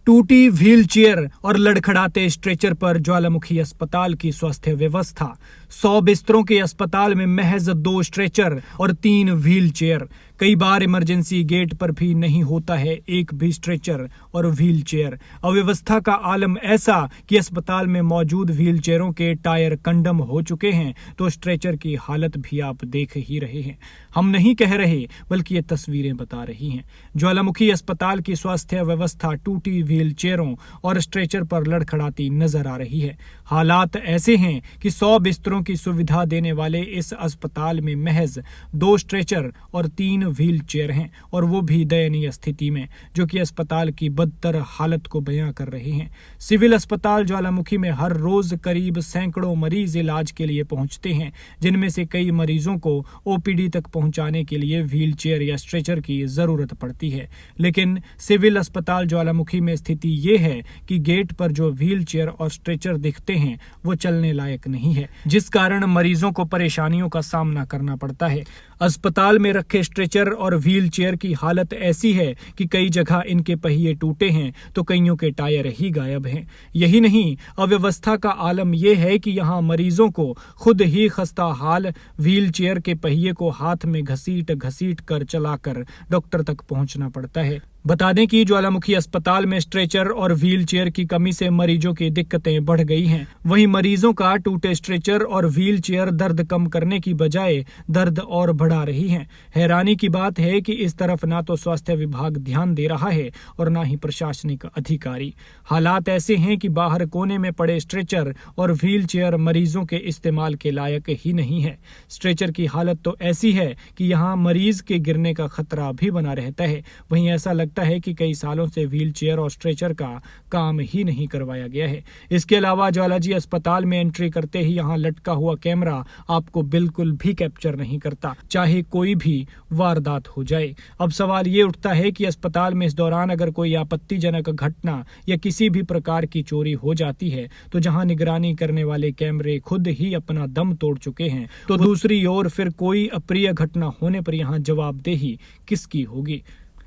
टूटी wheel chair और लड़खड़ाते stretcher पर ज्वालामुखी अस्पताल की स्वास्थ्य व्यवस्था। 100 बिस्तरों के अस्पताल में महज 2 स्ट्रेचर और 3 व्हील चेयर। कई बार इमरजेंसी गेट पर भी नहीं होता है एक भी स्ट्रेचर और व्हील चेयर। अव्यवस्था का आलम ऐसा कि अस्पताल में मौजूद व्हील चेयरों के टायर कंडम हो चुके हैं तो स्ट्रेचर की हालत भी आप देख ही रहे हैं। हम नहीं कह रहे बल्कि ये तस्वीरें बता रही हैं। ज्वालामुखी अस्पताल की स्वास्थ्य व्यवस्था टूटी व्हील चेयरों और स्ट्रेचर पर लड़खड़ाती नजर आ रही है। हालात ऐसे हैं कि 100 बिस्तरों की सुविधा देने वाले इस अस्पताल में महज 2 स्ट्रेचर और 3 व्हील चेयर हैं, और वो भी दयनीय स्थिति में, जो कि अस्पताल की बदतर हालत को बयां कर रहे हैं। सिविल अस्पताल ज्वालामुखी में हर रोज करीब सैकड़ों मरीज इलाज के लिए पहुंचते हैं, जिनमें से कई मरीजों को ओपीडी तक पहुंचाने के लिए व्हील चेयर या स्ट्रेचर की जरूरत पड़ती है। लेकिन सिविल अस्पताल ज्वालामुखी में स्थिति ये है कि गेट पर जो व्हील चेयर और स्ट्रेचर दिखते हैं वो चलने लायक नहीं है, जिस कारण मरीजों को परेशानियों का सामना करना पड़ता है। अस्पताल में रखे स्ट्रेचर और व्हील चेयर की हालत ऐसी है कि कई जगह इनके पहिए टूटे हैं तो कईयों के टायर ही गायब हैं। यही नहीं, अव्यवस्था का आलम यह है कि यहाँ मरीजों को खुद ही खस्ता हाल व्हील चेयर के पहिए को हाथ में घसीट घसीट कर चलाकर डॉक्टर तक पहुंचना पड़ता है। बता दें कि ज्वालामुखी अस्पताल में स्ट्रेचर और व्हील चेयर की कमी से मरीजों की दिक्कतें बढ़ गई हैं। वहीं मरीजों का टूटे स्ट्रेचर और व्हील चेयर दर्द कम करने की बजाय दर्द और बढ़ा रही हैं। हैरानी की बात है कि इस तरफ ना तो स्वास्थ्य विभाग ध्यान दे रहा है और ना ही प्रशासनिक अधिकारी। हालात ऐसे हैं कि बाहर कोने में पड़े स्ट्रेचर और व्हील चेयर मरीजों के इस्तेमाल के लायक ही नहीं है। स्ट्रेचर की हालत तो ऐसी है कि यहाँ मरीज के गिरने का खतरा भी बना रहता है। वहीं ऐसा लगता है कि कई सालों से व्हील चेयर और स्ट्रेचर का काम ही नहीं करवाया गया है। इसके अलावा ज्वालाजी अस्पताल में एंट्री करते ही यहाँ लटका हुआ कैमरा आपको बिल्कुल भी कैप्चर नहीं करता, चाहे कोई भी वारदात हो जाए। अब सवाल ये उठता है कि अस्पताल में इस दौरान अगर कोई आपत्तिजनक घटना या किसी भी प्रकार की चोरी हो जाती है तो जहां निगरानी करने वाले कैमरे खुद ही अपना दम तोड़ चुके हैं, तो दूसरी ओर फिर कोई अप्रिय घटना होने पर यहाँ जवाबदेही किसकी होगी।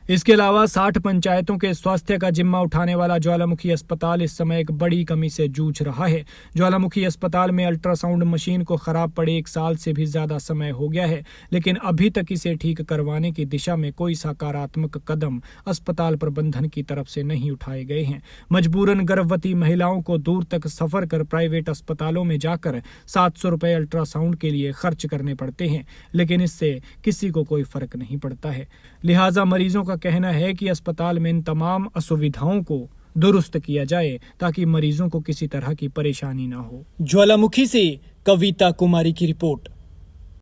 इसके अलावा 60 पंचायतों के स्वास्थ्य का जिम्मा उठाने वाला ज्वालामुखी अस्पताल इस समय एक बड़ी कमी से जूझ रहा है। ज्वालामुखी अस्पताल में अल्ट्रासाउंड मशीन को खराब पड़े 1 साल से भी ज्यादा समय हो गया है, लेकिन अभी तक इसे ठीक करवाने की दिशा में कोई सकारात्मक कदम अस्पताल प्रबंधन की तरफ से नहीं उठाए गए हैं। मजबूरन गर्भवती महिलाओं को दूर तक सफर कर प्राइवेट अस्पतालों में जाकर 700 रुपए अल्ट्रासाउंड के लिए खर्च करने पड़ते हैं, लेकिन इससे किसी को कोई फर्क नहीं पड़ता है। लिहाजा मरीजों का कहना है कि अस्पताल में इन तमाम असुविधाओं को दुरुस्त किया जाए ताकि मरीजों को किसी तरह की परेशानी ना हो। ज्वालामुखी से कविता कुमारी की रिपोर्ट।